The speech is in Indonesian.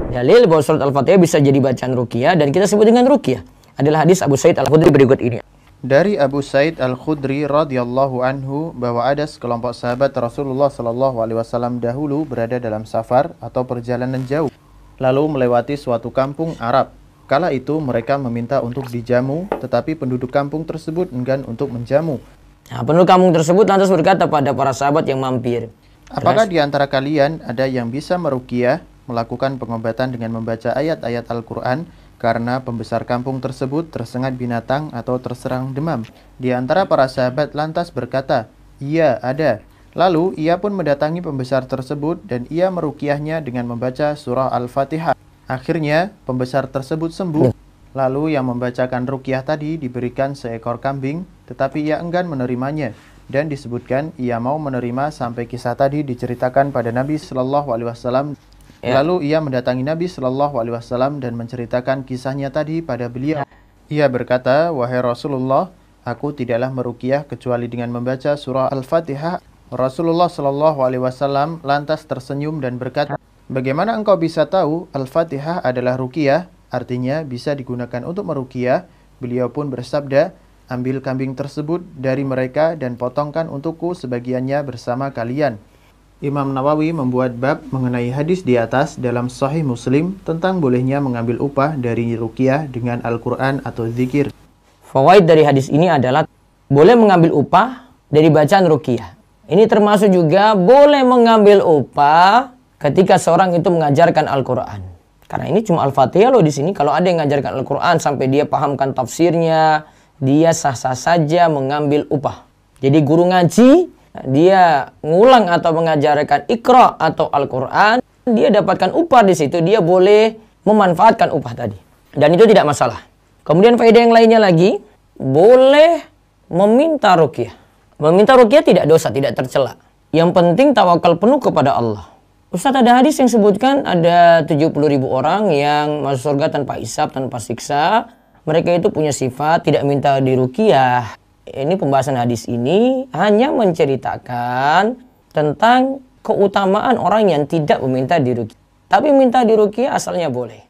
Dalil bahwa surat Al-Fatihah bisa jadi bacaan ruqyah dan kita sebut dengan ruqyah adalah hadis Abu Sa'id Al-Khudri berikut ini. Dari Abu Sa'id Al-Khudri radhiyallahu anhu bahwa ada sekelompok sahabat Rasulullah sallallahu alaihi wasallam dahulu berada dalam safar atau perjalanan jauh, lalu melewati suatu kampung Arab. Kala itu mereka meminta untuk dijamu, tetapi penduduk kampung tersebut enggan untuk menjamu. Nah, penduduk kampung tersebut lantas berkata pada para sahabat yang mampir, apakah di antara kalian ada yang bisa meruqyah, melakukan pengobatan dengan membaca ayat-ayat Al-Quran, karena pembesar kampung tersebut tersengat binatang atau terserang demam? Di antara para sahabat lantas berkata, iya ada. Lalu ia pun mendatangi pembesar tersebut dan ia meruqyahnya dengan membaca surah Al-Fatihah. Akhirnya pembesar tersebut sembuh. Lalu yang membacakan ruqyah tadi diberikan seekor kambing, tetapi ia enggan menerimanya. Dan disebutkan ia mau menerima sampai kisah tadi diceritakan pada Nabi Sallallahu Alaihi Wasallam. Lalu ia mendatangi Nabi Sallallahu Alaihi Wasallam dan menceritakan kisahnya tadi pada beliau. Ia berkata, wahai Rasulullah, aku tidaklah meruqyah kecuali dengan membaca surah Al-Fatihah. Rasulullah Sallallahu Alaihi Wasallam lantas tersenyum dan berkata, bagaimana engkau bisa tahu Al-Fatihah adalah ruqyah? Artinya bisa digunakan untuk meruqyah. Beliau pun bersabda, ambil kambing tersebut dari mereka dan potongkan untukku sebagiannya bersama kalian. Imam Nawawi membuat bab mengenai hadis di atas dalam Sahih Muslim tentang bolehnya mengambil upah dari ruqyah dengan Al-Quran atau zikir. Fawaid dari hadis ini adalah boleh mengambil upah dari bacaan ruqyah. Ini termasuk juga boleh mengambil upah ketika seorang itu mengajarkan Al-Quran. Karena ini cuma Al-Fatihah loh di sini. Kalau ada yang mengajarkan Al-Quran sampai dia pahamkan tafsirnya, dia sah-sah saja mengambil upah. Jadi guru ngaji, dia ngulang atau mengajarkan Iqra atau Al-Quran, dia dapatkan upah di situ, dia boleh memanfaatkan upah tadi. Dan itu tidak masalah. Kemudian faedah yang lainnya lagi, boleh meminta ruqyah. Meminta ruqyah tidak dosa, tidak tercela. Yang penting tawakal penuh kepada Allah. Ustaz, ada hadis yang sebutkan ada 70.000 orang yang masuk surga tanpa hisab, tanpa siksa. Mereka itu punya sifat tidak minta diruqyah. Ini pembahasan hadis ini hanya menceritakan tentang keutamaan orang yang tidak meminta diruqyah. Tapi minta diruqyah asalnya boleh.